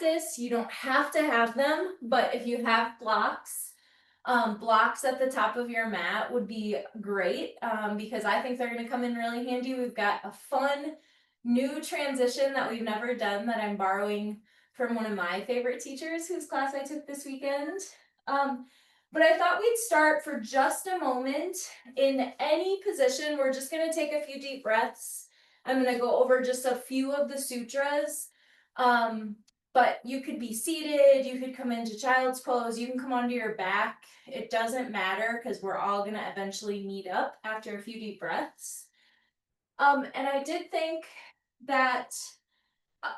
practice. You don't have to have them, but if you have blocks at the top of your mat would be great, because I think they're going to come in really handy. We've got a fun new transition that we've never done that I'm borrowing from one of my favorite teachers whose class I took this weekend. Um, but I thought we'd start for just a moment in any position. We're just going to take a few deep breaths. I'm going to go over just a few of the sutras. But you could be seated, you could come into child's pose, you can come onto your back. It doesn't matter because we're all going to eventually meet up after a few deep breaths. And I did think that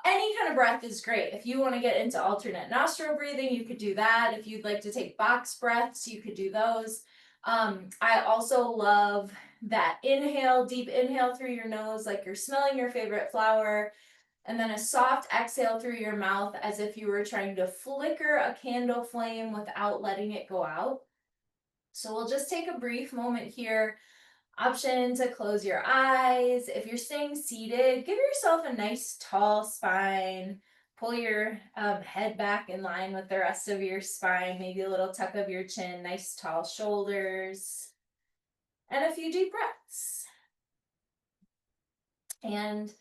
any kind of breath is great. If you want to get into alternate nostril breathing, you could do that. If you'd like to take box breaths, you could do those. I also love that inhale, deep inhale through your nose, like you're smelling your favorite flower, and then a soft exhale through your mouth as if you were trying to flicker a candle flame without letting it go out. So we'll just take a brief moment here. Option to close your eyes. If you're staying seated, give yourself a nice tall spine. Pull your head back in line with the rest of your spine, maybe a little tuck of your chin, nice tall shoulders, and a few deep breaths. And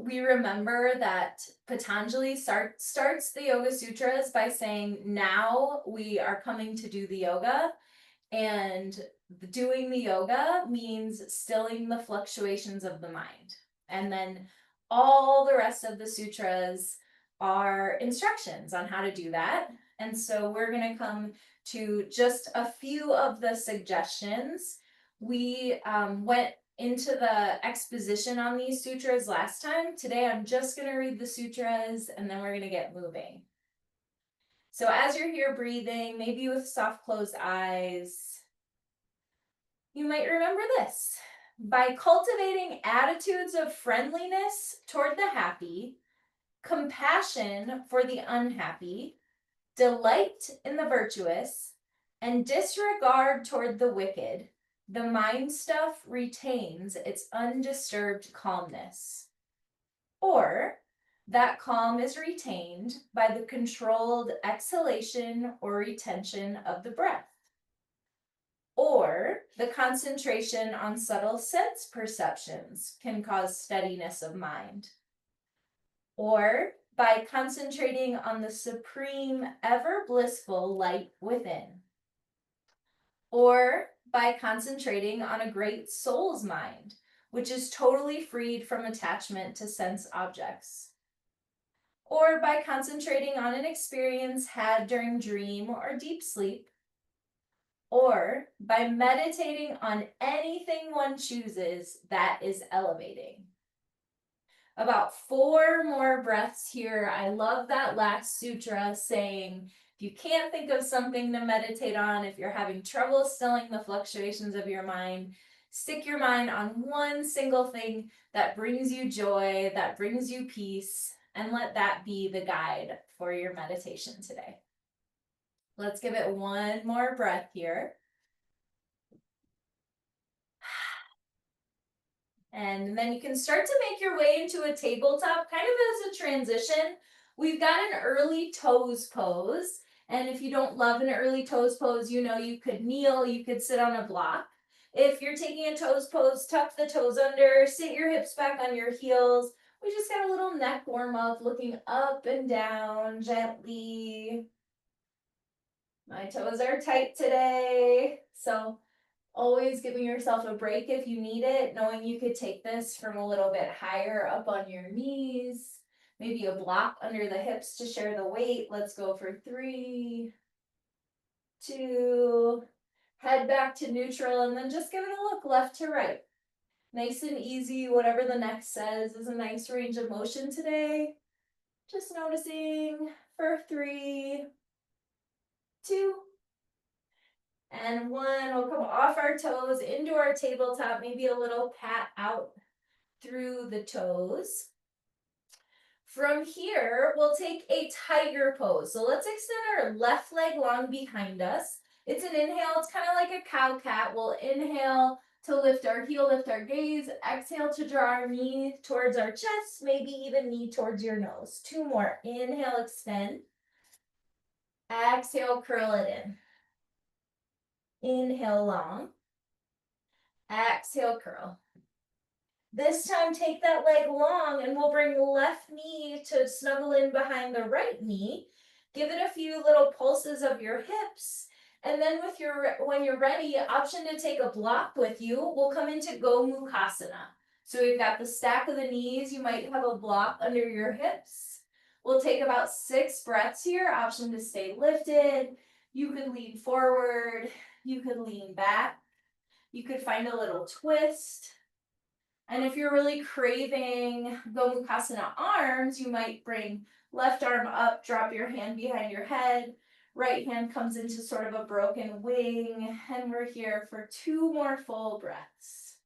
we remember that Patanjali starts the Yoga Sutras by saying, now we are coming to do the yoga. And doing the yoga means stilling the fluctuations of the mind. And then all the rest of the sutras are instructions on how to do that. And so we're going to come to just a few of the suggestions. We went into the exposition on these sutras last time. Today I'm just going to read the sutras and then we're going to get moving. So as you're here breathing, maybe with soft closed eyes, you might remember this. By cultivating attitudes of friendliness toward the happy, compassion for the unhappy, delight in the virtuous, and disregard toward the wicked, the mind stuff retains its undisturbed calmness. Or that calm is retained by the controlled exhalation or retention of the breath. Or the concentration on subtle sense perceptions can cause steadiness of mind. Or by concentrating on the supreme, ever blissful light within. Or by concentrating on a great soul's mind, which is totally freed from attachment to sense objects. Or by concentrating on an experience had during dream or deep sleep. Or by meditating on anything one chooses that is elevating. About 4 more breaths here. I love that last sutra saying, if you can't think of something to meditate on, if you're having trouble stilling the fluctuations of your mind, stick your mind on one single thing that brings you joy, that brings you peace, and let that be the guide for your meditation today. Let's give it one more breath here. And then you can start to make your way into a tabletop, kind of as a transition. We've got an early toes pose. And if you don't love an early toes pose, you know you could kneel, you could sit on a block. If you're taking a toes pose, tuck the toes under, sit your hips back on your heels. We just got a little neck warm up, looking up and down gently. My toes are tight today, so always giving yourself a break if you need it, knowing you could take this from a little bit higher up on your knees, maybe a block under the hips to share the weight. Let's go for 3, 2, head back to neutral, and then just give it a look left to right. Nice and easy, whatever the neck says is a nice range of motion today. Just noticing for 3, 2, and 1. We'll come off our toes into our tabletop, maybe a little pat out through the toes. From here, we'll take a tiger pose. So let's extend our left leg long behind us. It's an inhale. It's kind of like a cow cat. We'll inhale, to lift our heel, lift our gaze. Exhale to draw our knee towards our chest, maybe even knee towards your nose. 2 more. Inhale, extend. Exhale, curl it in. Inhale, long. Exhale, curl. This time, take that leg long and we'll bring left knee to snuggle in behind the right knee. Give it a few little pulses of your hips. And then when you're ready, option to take a block with you, we'll come into Gomukhasana. So we've got the stack of the knees. You might have a block under your hips. We'll take about 6 breaths here. Option to stay lifted. You could lean forward. You could lean back. You could find a little twist. And if you're really craving Gomukhasana arms, you might bring left arm up, drop your hand behind your head. Right hand comes into sort of a broken wing. And we're here for 2 more full breaths.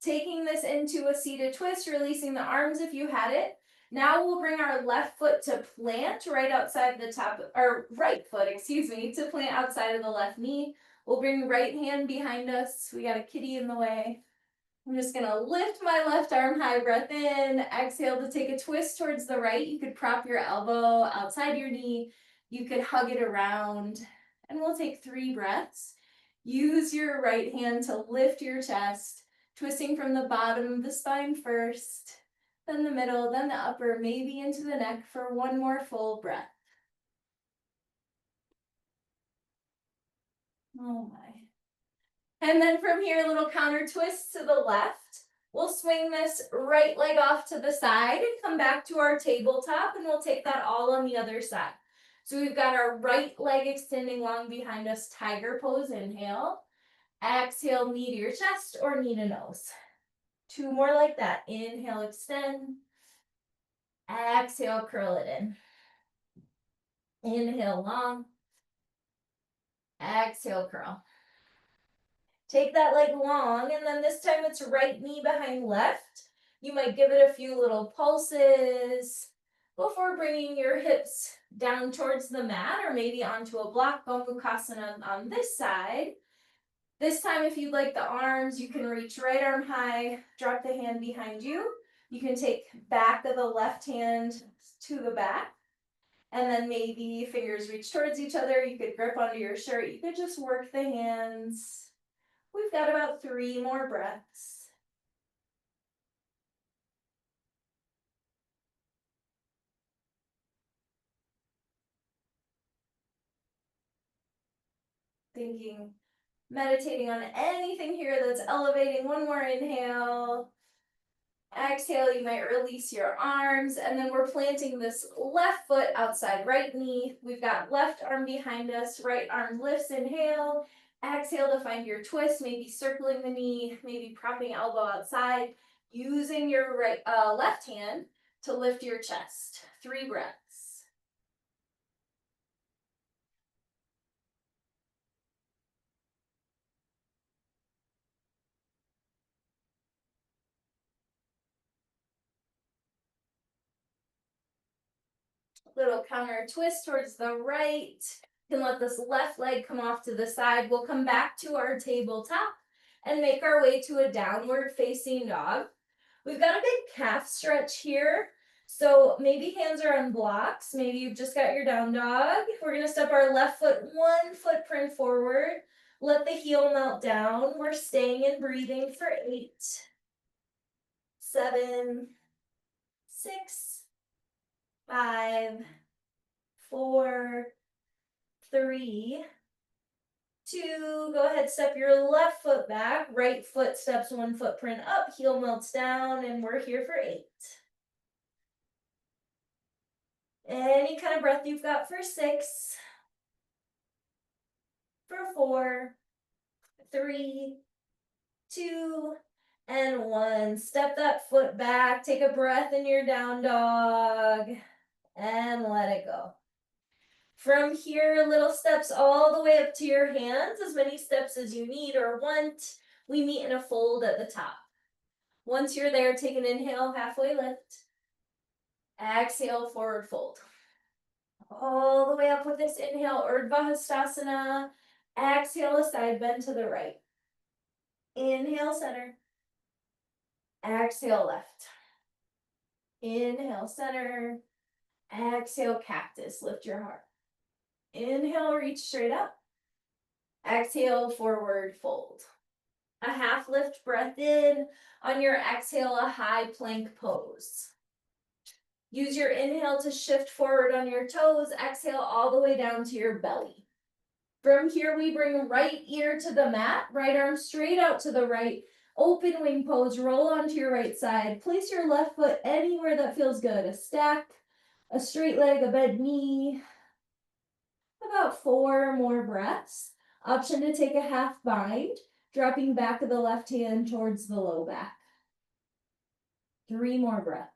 Taking this into a seated twist, releasing the arms if you had it. Now we'll bring our left foot to plant right outside the top, or right foot, excuse me, to plant outside of the left knee. We'll bring right hand behind us. We got a kitty in the way. I'm just gonna lift my left arm high, breath in, exhale to take a twist towards the right. You could prop your elbow outside your knee. You could hug it around, and we'll take 3 breaths. Use your right hand to lift your chest, twisting from the bottom of the spine first, then the middle, then the upper, maybe into the neck for 1 more full breath. Oh my. And then from here, a little counter twist to the left. We'll swing this right leg off to the side and come back to our tabletop, and we'll take that all on the other side. So we've got our right leg extending long behind us, tiger pose, inhale. Exhale, knee to your chest or knee to nose. 2 more like that. Inhale, extend. Exhale, curl it in. Inhale, long. Exhale, curl. Take that leg long, and then this time it's right knee behind left. You might give it a few little pulses before bringing your hips down towards the mat or maybe onto a block, Gomukhasana on this side. This time, if you'd like the arms, you can reach right arm high, drop the hand behind you. You can take back of the left hand to the back, and then maybe fingers reach towards each other. You could grip onto your shirt. You could just work the hands. We've got about 3 more breaths. Meditating on anything here that's elevating. 1 more inhale. Exhale, you might release your arms, and then we're planting this left foot outside right knee. We've got left arm behind us, right arm lifts, inhale. Exhale to find your twist, maybe circling the knee, maybe propping elbow outside, using your left hand to lift your chest. 3 breaths. Little counter twist towards the right. You can let this left leg come off to the side. We'll come back to our tabletop and make our way to a downward facing dog. We've got a big calf stretch here. So maybe hands are on blocks. Maybe you've just got your down dog. We're gonna step our left foot 1 footprint forward. Let the heel melt down. We're staying and breathing for 8, 7, 6, 5, 4, 3, 2. Go ahead, step your left foot back. Right foot steps 1 footprint up. Heel melts down, and we're here for 8. Any kind of breath you've got for 6, for 4, 3, 2, and 1. Step that foot back. Take a breath in your down dog, and let it go. From here, little steps all the way up to your hands, as many steps as you need or want. We meet in a fold at the top. Once you're there, take an inhale, halfway lift. Exhale, forward fold. All the way up with this inhale, Urdhva Hastasana. Exhale, a side bend to the right. Inhale, center. Exhale, left. Inhale, center. Exhale, cactus. Lift your heart. Inhale, reach straight up. Exhale, forward fold. A half lift breath in. On your exhale, a high plank pose. Use your inhale to shift forward on your toes. Exhale all the way down to your belly. From here, we bring right ear to the mat, right arm straight out to the right. Open wing pose, roll onto your right side. Place your left foot anywhere that feels good. A stack, a straight leg, a bent knee. About 4 more breaths. Option to take a half bind, dropping back of the left hand towards the low back. 3 more breaths.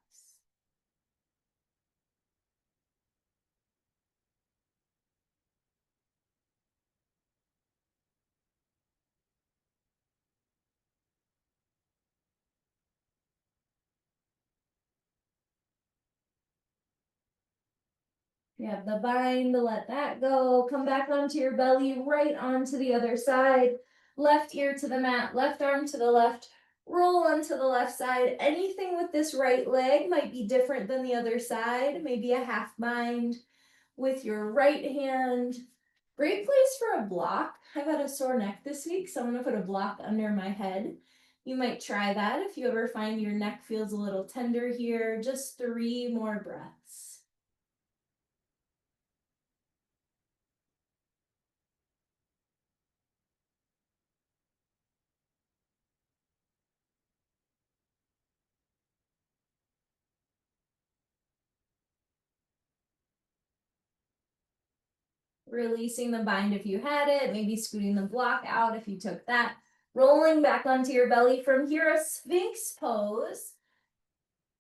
You have the bind, let that go. Come back onto your belly, right onto the other side. Left ear to the mat, left arm to the left. Roll onto the left side. Anything with this right leg might be different than the other side. Maybe a half bind with your right hand. Great place for a block. I've had a sore neck this week, so I'm gonna put a block under my head. You might try that if you ever find your neck feels a little tender here. Just 3 more breaths. Releasing the bind if you had it, maybe scooting the block out if you took that. Rolling back onto your belly. From here, a Sphinx pose.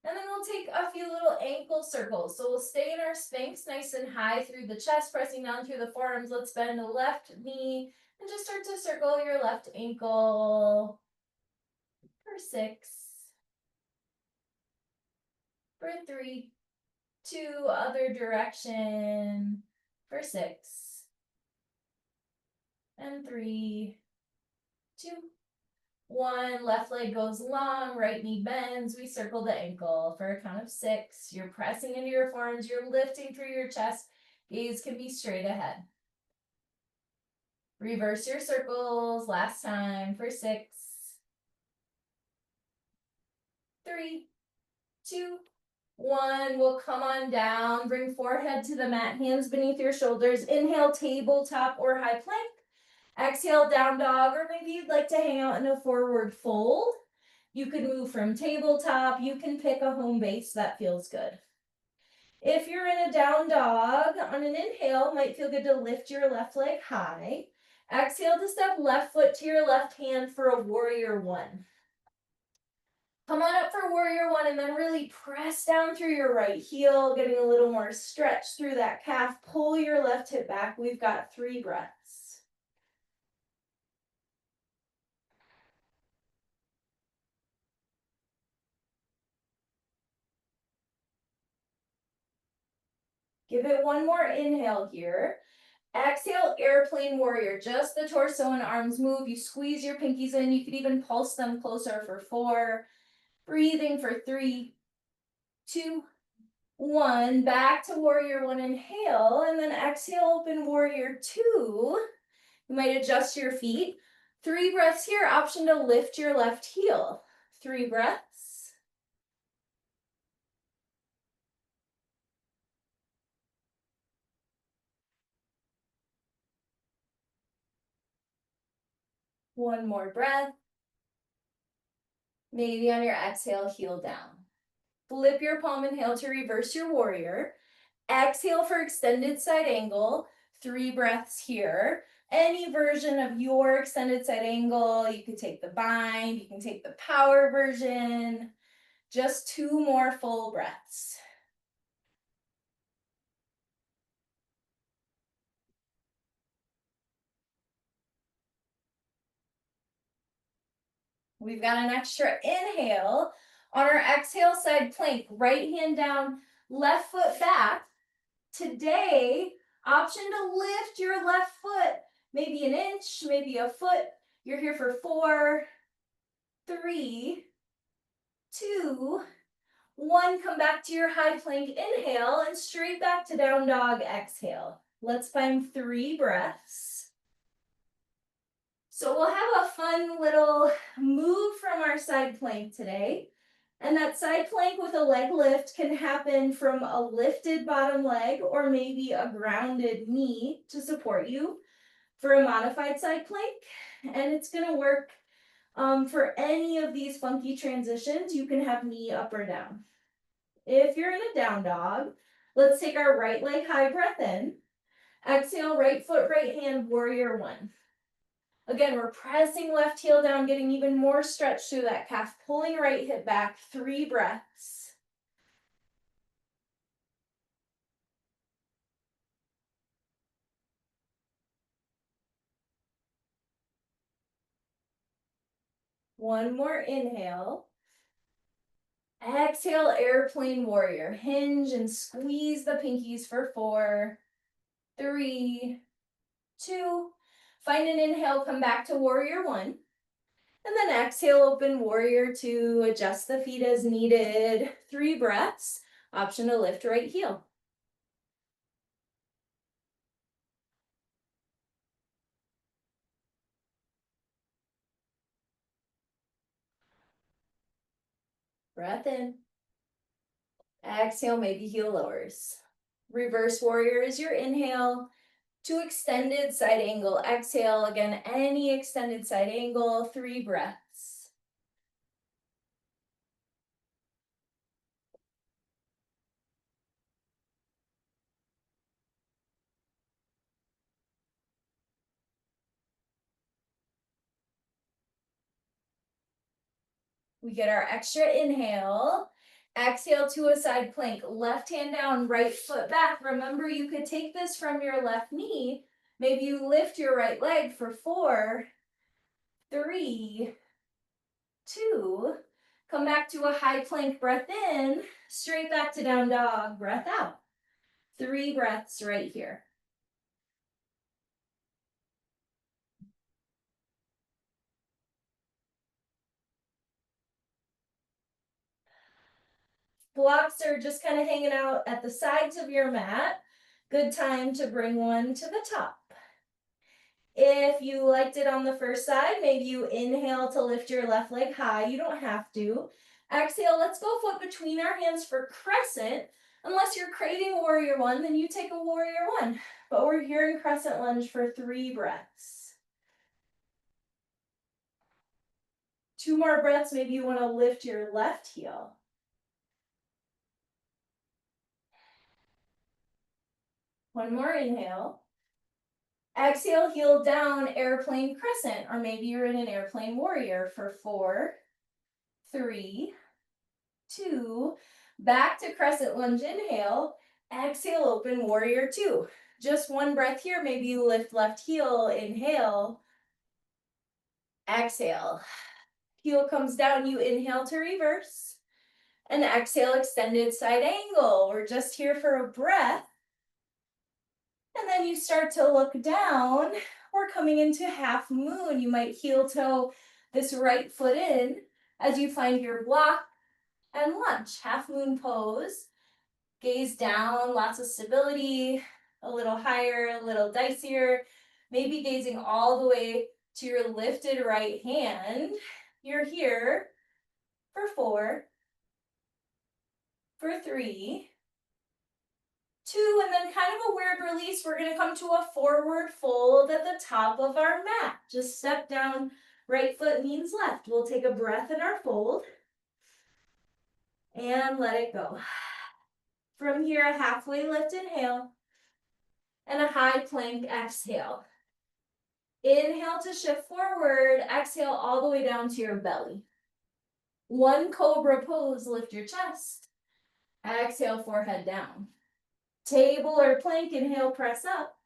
And then we'll take a few little ankle circles. So we'll stay in our Sphinx nice and high through the chest, pressing down through the forearms. Let's bend the left knee and just start to circle your left ankle for 6, for 3, 2, other direction for 6, and 3, 2, 1. Left leg goes long, right knee bends. We circle the ankle for a count of 6. You're pressing into your forearms. You're lifting through your chest. Gaze can be straight ahead. Reverse your circles. Last time for 6, 3, 2, 1. We'll come on down. Bring forehead to the mat. Hands beneath your shoulders. Inhale, tabletop or high plank. Exhale, down dog, or maybe you'd like to hang out in a forward fold. You can move from tabletop. You can pick a home base that feels good. If you're in a down dog, on an inhale, might feel good to lift your left leg high. Exhale to step left foot to your left hand for a warrior 1. Come on up for warrior 1 and then really press down through your right heel, getting a little more stretch through that calf. Pull your left hip back. We've got 3 breaths. Give it 1 more inhale here. Exhale, airplane warrior. Just the torso and arms move. You squeeze your pinkies in. You could even pulse them closer for 4. Breathing for 3, 2, 1. Back to warrior 1. Inhale, and then exhale, open warrior 2. You might adjust your feet. 3 breaths here. Option to lift your left heel. 3 breaths. One more breath. Maybe on your exhale, heel down. Flip your palm, inhale to reverse your warrior. Exhale for extended side angle. 3 breaths here. Any version of your extended side angle. You can take the bind, you can take the power version. Just 2 more full breaths. We've got an extra inhale. On our exhale side plank, right hand down, left foot back. Today, option to lift your left foot, maybe an inch, maybe a foot. You're here for 4, 3, 2, 1. Come back to your high plank, inhale, and straight back to down dog, exhale. Let's find 3 breaths. So we'll have a fun little move from our side plank today. And that side plank with a leg lift can happen from a lifted bottom leg or maybe a grounded knee to support you for a modified side plank. And it's gonna work for any of these funky transitions. You can have knee up or down. If you're in a down dog, let's take our right leg high, breath in. Exhale, right foot, right hand, warrior 1. Again, we're pressing left heel down, getting even more stretch through that calf, pulling right hip back, 3 breaths. One more inhale. Exhale, airplane warrior. Hinge and squeeze the pinkies for 4, 3, 2. Find an inhale, come back to warrior 1. And then exhale, open warrior 2, adjust the feet as needed. 3 breaths, option to lift right heel. Breath in. Exhale, maybe heel lowers. Reverse warrior is your inhale. To extended side angle, exhale. Again, any extended side angle, 3 breaths. We get our extra inhale. Exhale to a side plank. Left hand down, right foot back. Remember, you could take this from your left knee. Maybe you lift your right leg for 4, 3, 2. Come back to a high plank, breath in. Straight back to down dog, breath out. 3 breaths right here. Blocks are just kind of hanging out at the sides of your mat. Good time to bring one to the top. If you liked it on the first side, maybe you inhale to lift your left leg high. You don't have to. Exhale, let's go foot between our hands for crescent. Unless you're craving warrior 1, then you take a warrior 1. But we're here in crescent lunge for 3 breaths. 2 more breaths, maybe you want to lift your left heel. One more inhale. Exhale, heel down, airplane crescent, or maybe you're in an airplane warrior for 4, 3, 2. Back to crescent lunge, inhale. Exhale, open warrior 2. Just 1 breath here, maybe you lift left heel, inhale. Exhale. Heel comes down, you inhale to reverse. And exhale, extended side angle. We're just here for a breath. And then you start to look down. We're coming into half moon. You might heel toe this right foot in as you find your block and lunge. Half moon pose. Gaze down, lots of stability, a little higher, a little dicier. Maybe gazing all the way to your lifted right hand. You're here for 4, for 3, 2, and then kind of a weird release. We're going to come to a forward fold at the top of our mat. Just step down, right foot means left. We'll take a breath in our fold and let it go. From here, a halfway lift, inhale, and a high plank, exhale. Inhale to shift forward, exhale all the way down to your belly. 1 cobra pose, lift your chest. Exhale, forehead down. Table or plank, inhale, press up.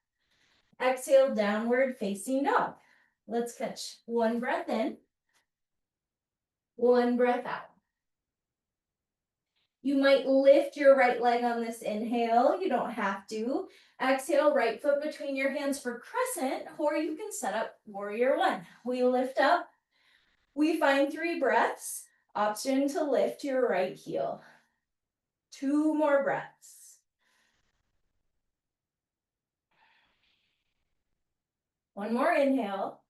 Exhale, downward facing dog. Let's catch 1 breath in, 1 breath out. You might lift your right leg on this inhale. You don't have to. Exhale, right foot between your hands for crescent, or you can set up warrior one. We lift up. We find 3 breaths. Option to lift your right heel. 2 more breaths. One more inhale.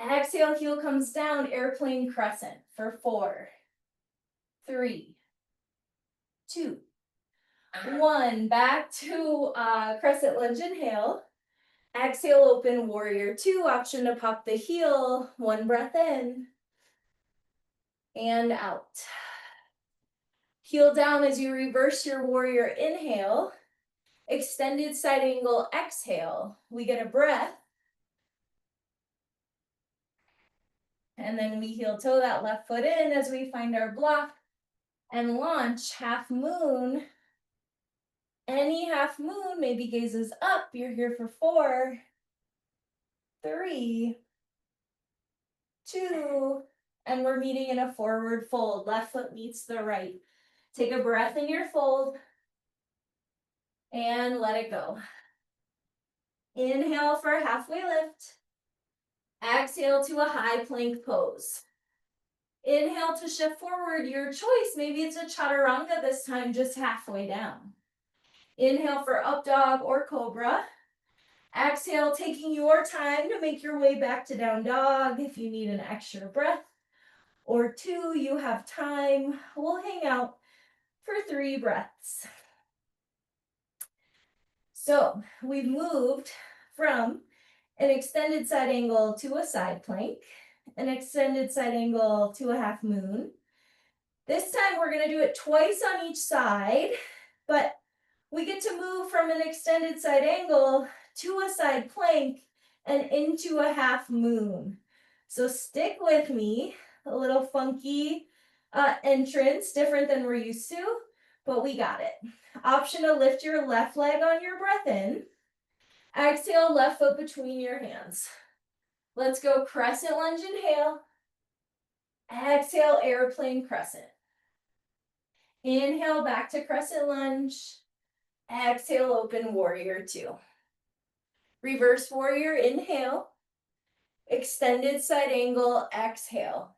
Exhale, heel comes down, airplane crescent for 4, 3, 2, 1. Back to crescent lunge inhale. Exhale, open warrior 2. Option to pop the heel. 1 breath in and out. Heel down as you reverse your warrior inhale. Extended side angle exhale. We get a breath. And then we heel toe that left foot in as we find our block and launch half moon. Any half moon maybe gazes up. You're here for 4, 3, 2, and we're meeting in a forward fold. Left foot meets the right. Take a breath in your fold and let it go. Inhale for a halfway lift. Exhale to a high plank pose. Inhale to shift forward, your choice. Maybe it's a chaturanga this time, just halfway down. Inhale for up dog or cobra. Exhale, taking your time to make your way back to down dog. If you need an extra breath or 2, you have time. We'll hang out for 3 breaths. So we've moved from an extended side angle to a side plank, an extended side angle to a half moon. This time we're going to do it twice on each side, but we get to move from an extended side angle to a side plank and into a half moon. So stick with me. A little funky entrance, different than we're used to, but we got it. Option to lift your left leg on your breath in. Exhale, left foot between your hands. Let's go crescent lunge, inhale. Exhale, airplane crescent. Inhale, back to crescent lunge. Exhale, open warrior 2. Reverse warrior, inhale. Extended side angle, exhale.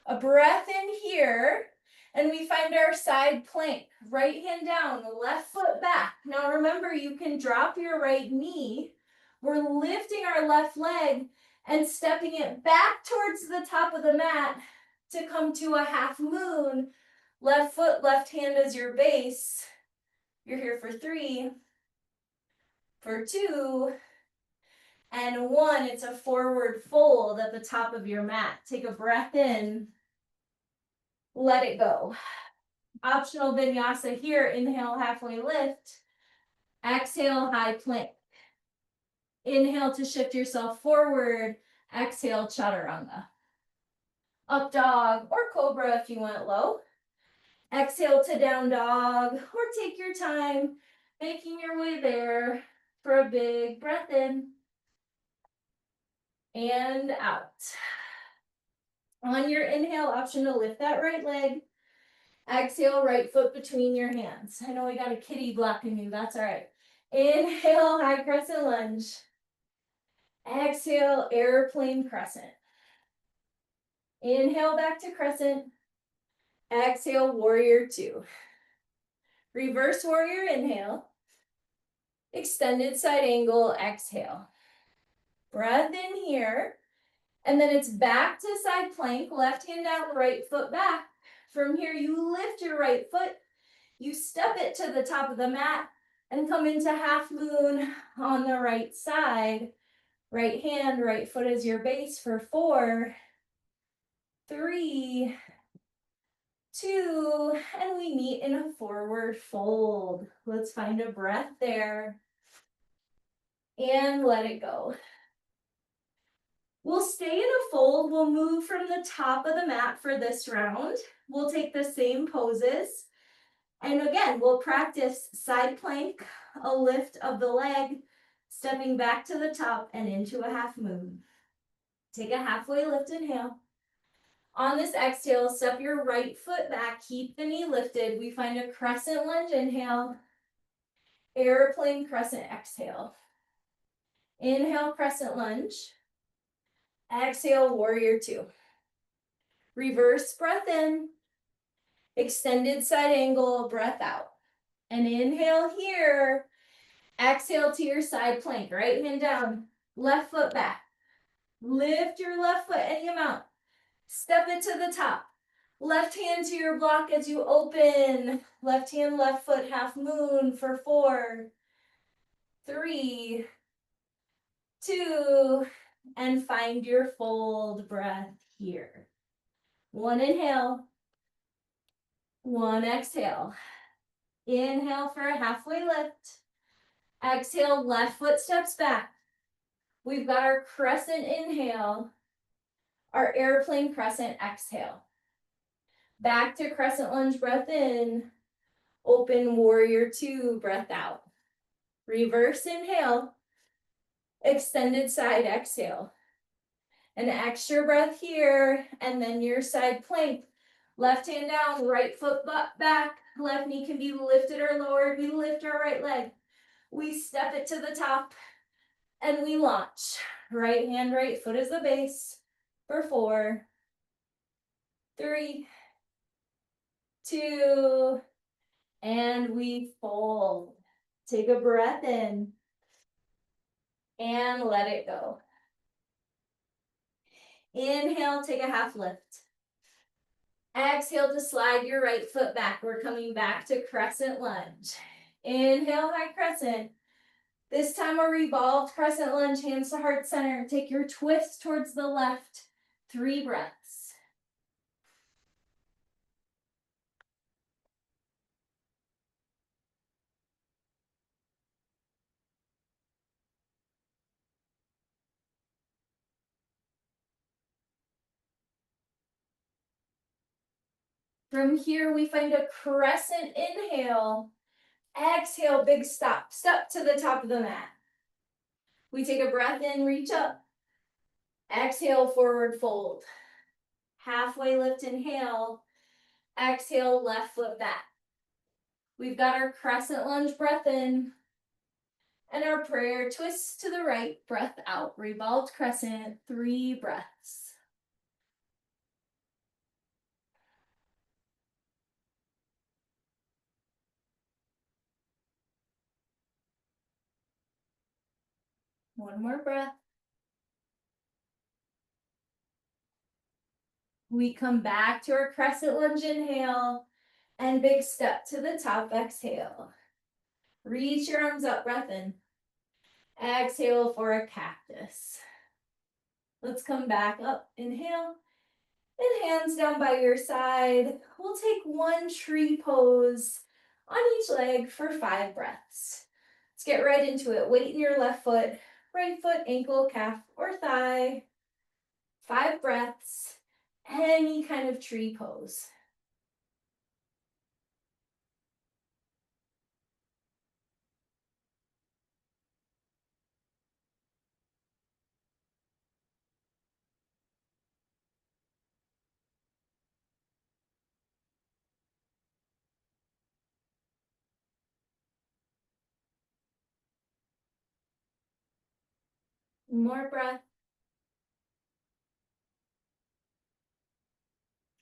A breath in here, and we find our side plank. Right hand down, left foot back. Now remember, you can drop your right knee. We're lifting our left leg and stepping it back towards the top of the mat to come to a half moon. Left foot, left hand as your base. You're here for 3, for 2, and 1. It's a forward fold at the top of your mat. Take a breath in. Let it go. Optional vinyasa here. Inhale, halfway lift. Exhale, high plank. Inhale to shift yourself forward. Exhale, chaturanga. Up dog or cobra if you want low. Exhale to down dog, or take your time making your way there for a big breath in and out. On your inhale, option to lift that right leg. Exhale, right foot between your hands. I know we got a kitty blocking you, that's all right. Inhale, high crescent lunge. Exhale, airplane crescent. Inhale, back to crescent. Exhale, warrior 2. Reverse warrior, inhale. Extended side angle, exhale. Breath in here. And then it's back to side plank, left hand out, right foot back. From here, you lift your right foot, you step it to the top of the mat, and come into half moon on the right side. Right hand, right foot is your base for 4, 3, 2, and we meet in a forward fold. Let's find a breath there. And let it go. We'll stay in a fold. We'll move from the top of the mat for this round. We'll take the same poses. And again, we'll practice side plank, a lift of the leg, stepping back to the top and into a half moon. Take a halfway lift, inhale. On this exhale, step your right foot back, keep the knee lifted. We find a crescent lunge, inhale. Airplane crescent, exhale. Inhale, crescent lunge. Exhale, warrior two. Reverse breath in. Extended side angle, breath out. And inhale here. Exhale to your side plank. Right hand down, left foot back. Lift your left foot any amount. Step it to the top. Left hand to your block as you open. Left hand, left foot, half moon for 4, 3, 2, and find your fold breath here. 1 inhale, 1 exhale. Inhale for a halfway lift. Exhale, left foot steps back. We've got our crescent inhale, our airplane crescent exhale. Back to crescent lunge, breath in. Open warrior two, breath out. Reverse inhale. Extended side exhale. An extra breath here, and then your side plank. Left hand down, right foot back. Left knee can be lifted or lowered. We lift our right leg. We step it to the top, and we launch. Right hand, right foot is the base for 4, 3, 2, and we fold. Take a breath in and let it go. Inhale, take a half lift. Exhale to slide your right foot back. We're coming back to crescent lunge. Inhale, high crescent. This time a revolved crescent lunge, hands to heart center. Take your twist towards the left. 3 breaths. From here, we find a crescent inhale. Exhale, big stop. Step to the top of the mat. We take a breath in, reach up. Exhale, forward fold. Halfway lift, inhale. Exhale, left foot back. We've got our crescent lunge, breath in. And our prayer twist to the right, breath out. Revolved crescent, 3 breaths. One more breath. We come back to our crescent lunge, inhale, and big step to the top, exhale. Reach your arms up, breath in. Exhale for a cactus. Let's come back up, inhale, and hands down by your side. We'll take 1 tree pose on each leg for 5 breaths. Let's get right into it. Weight in your left foot, right foot, ankle, calf, or thigh. 5 breaths, any kind of tree pose. More breath.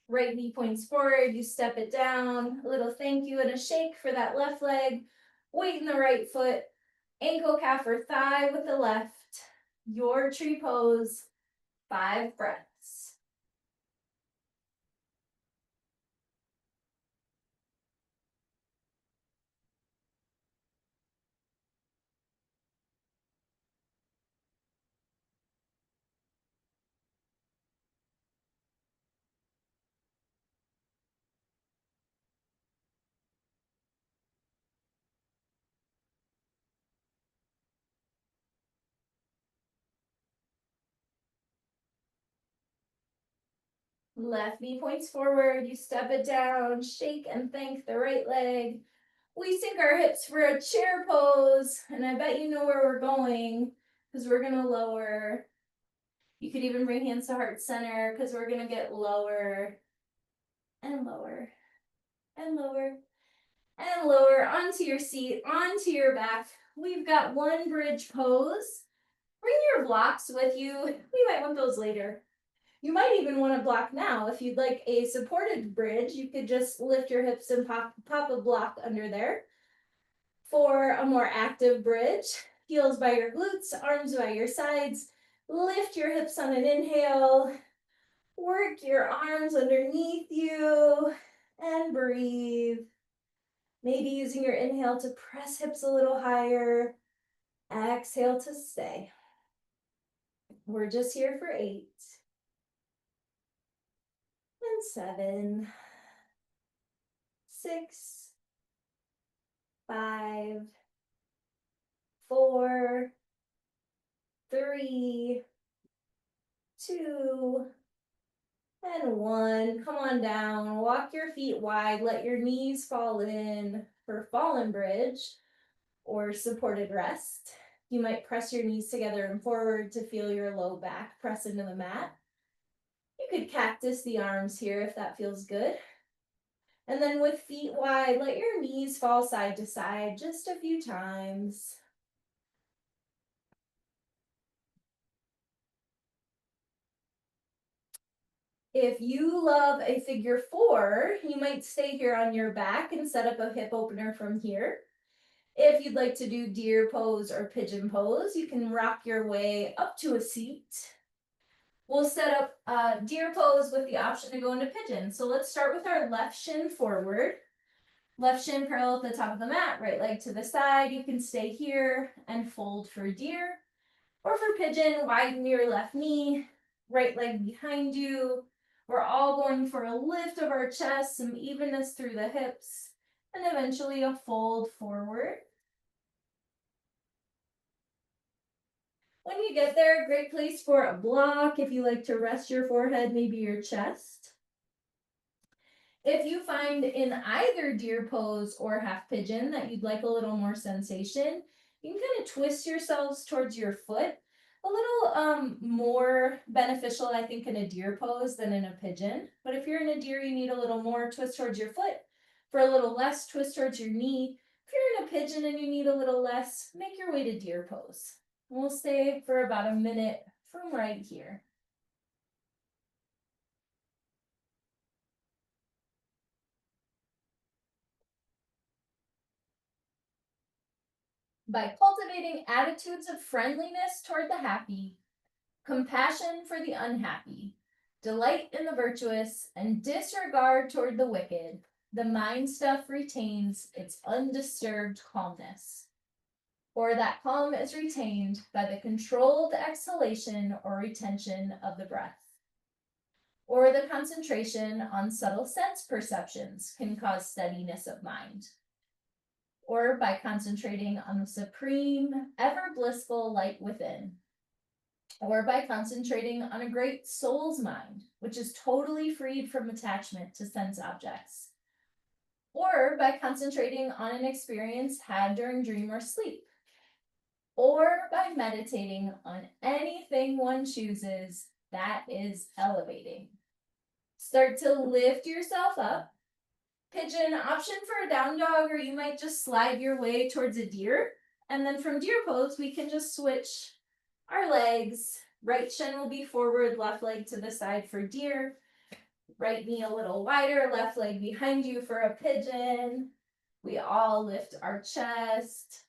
Right knee points forward, you step it down. A little thank you and a shake for that left leg. Weight in the right foot, ankle, calf, or thigh with the left. Your tree pose, 5 breaths. Left knee points forward, you step it down, shake and thank the right leg. We sink our hips for a chair pose, and I bet you know where we're going, because we're gonna lower You could even bring hands to heart center because we're gonna get lower and lower and lower and lower onto your seat, onto your back. We've got one bridge pose. Bring your blocks with you. We might want those later. You might even want a block now. If you'd like a supported bridge, you could just lift your hips and pop a block under there. For a more active bridge, heels by your glutes, arms by your sides. Lift your hips on an inhale. Work your arms underneath you and breathe. Maybe using your inhale to press hips a little higher. Exhale to stay. We're just here for 8 and 7, 6, 5, 4, 3, 2, and 1. Come on down. Walk your feet wide. Let your knees fall in for fallen bridge or supported rest. You might press your knees together and forward to feel your low back press into the mat. You could cactus the arms here if that feels good. And then with feet wide, let your knees fall side to side just a few times. If you love a figure 4, you might stay here on your back and set up a hip opener from here. If you'd like to do deer pose or pigeon pose, you can rock your way up to a seat. We'll set up deer pose with the option to go into pigeon. So let's start with our left shin forward. Left shin parallel at the top of the mat, right leg to the side. You can stay here and fold for deer. Or for pigeon, widen your left knee, right leg behind you. We're all going for a lift of our chest, some evenness through the hips, and eventually a fold forward. When you get there, great place for a block if you like to rest your forehead, maybe your chest. If you find in either deer pose or half pigeon that you'd like a little more sensation, you can kind of twist yourselves towards your foot. A little more beneficial, I think, in a deer pose than in a pigeon. But if you're in a deer, you need a little more twist towards your foot. For a little less, twist towards your knee. If you're in a pigeon and you need a little less, make your way to deer pose. We'll stay for about a minute from right here. By cultivating attitudes of friendliness toward the happy, compassion for the unhappy, delight in the virtuous, and disregard toward the wicked, the mind stuff retains its undisturbed calmness. Or that calm is retained by the controlled exhalation or retention of the breath. Or the concentration on subtle sense perceptions can cause steadiness of mind. Or by concentrating on the supreme, ever blissful light within. Or by concentrating on a great soul's mind, which is totally freed from attachment to sense objects. Or by concentrating on an experience had during dream or sleep. Or by meditating on anything one chooses that is elevating. Start to lift yourself up. Pigeon, option for a down dog, or you might just slide your way towards a deer. And then from deer pose, we can just switch our legs. Right shin will be forward, left leg to the side for deer. Right knee a little wider, left leg behind you for a pigeon. We all lift our chest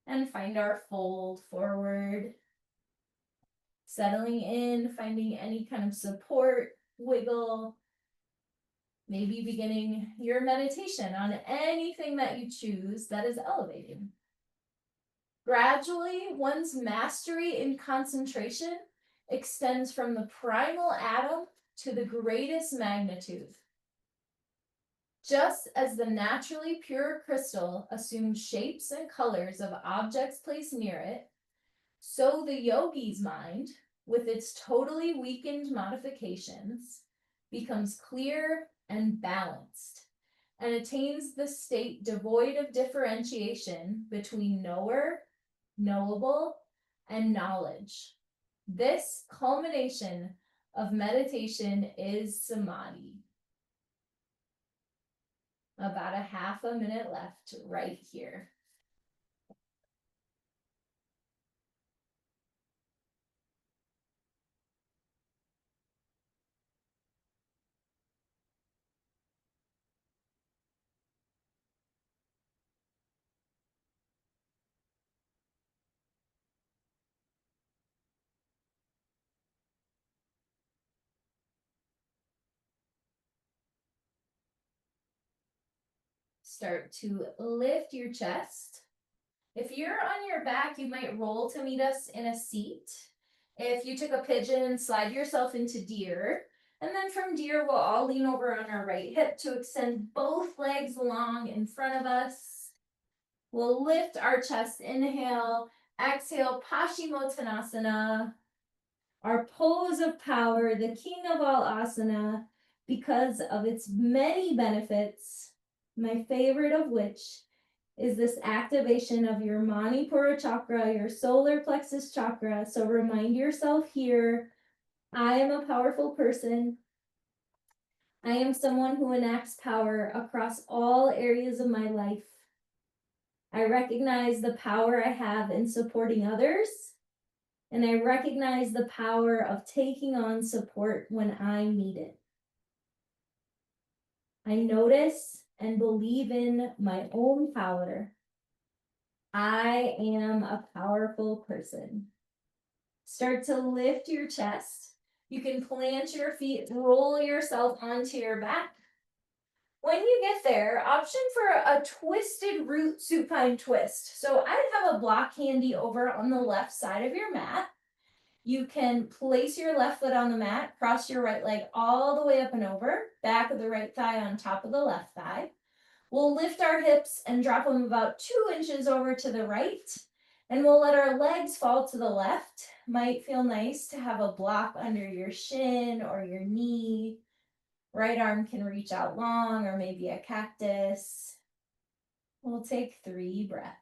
and find our fold forward. Settling in, finding any kind of support, wiggle. Maybe beginning your meditation on anything that you choose that is elevating. Gradually, one's mastery in concentration extends from the primal atom to the greatest magnitude. Just as the naturally pure crystal assumes shapes and colors of objects placed near it, so the yogi's mind, with its totally weakened modifications, becomes clear and balanced, and attains the state devoid of differentiation between knower, knowable, and knowledge, This culmination of meditation is samadhi. About a half a minute left right here. Start to lift your chest. If you're on your back, you might roll to meet us in a seat. If you took a pigeon, slide yourself into deer. And then from deer, we'll all lean over on our right hip to extend both legs long in front of us. We'll lift our chest, inhale, exhale, Paschimottanasana, our pose of power, the king of all asana, because of its many benefits, my favorite of which is this activation of your Manipura chakra, your solar plexus chakra. So remind yourself here, I am a powerful person. I am someone who enacts power across all areas of my life. I recognize the power I have in supporting others, and I recognize the power of taking on support when I need it. I notice and believe in my own power. I am a powerful person. Start to lift your chest. You can plant your feet, roll yourself onto your back. When you get there, option for a twisted root supine twist. So I'd have a block handy over on the left side of your mat. You can place your left foot on the mat, cross your right leg all the way up and over, back of the right thigh on top of the left thigh. We'll lift our hips and drop them about 2 inches over to the right, and we'll let our legs fall to the left. Might feel nice to have a block under your shin or your knee. Right arm can reach out long, or maybe a cactus. We'll take 3 breaths.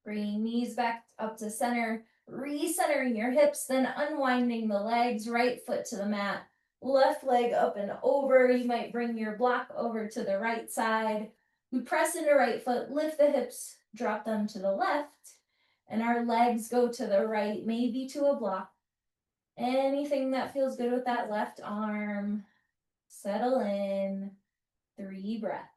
Bringing knees back up to center, recentering your hips, then unwinding the legs, right foot to the mat, left leg up and over. You might bring your block over to the right side. We press into right foot, lift the hips, drop them to the left, and our legs go to the right, maybe to a block. Anything that feels good with that left arm. Settle in. 3 breaths.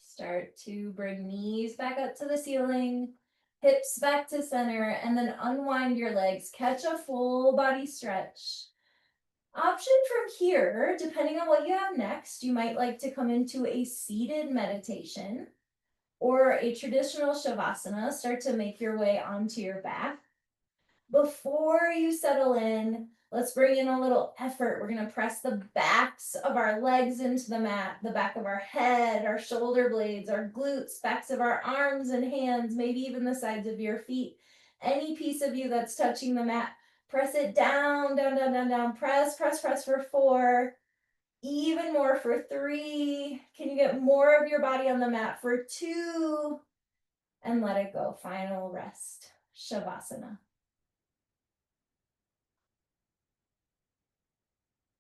Start to bring knees back up to the ceiling, hips back to center, and then unwind your legs. Catch a full body stretch. Option from here, depending on what you have next, you might like to come into a seated meditation or a traditional shavasana. Start to make your way onto your back. Before you settle in, let's bring in a little effort. We're going to press the backs of our legs into the mat, the back of our head, our shoulder blades, our glutes, backs of our arms and hands, maybe even the sides of your feet. Any piece of you that's touching the mat, press it down, down, down, down, down. Press, press, press for 4. Even more for 3. Can you get more of your body on the mat for 2? And let it go. Final rest. Shavasana.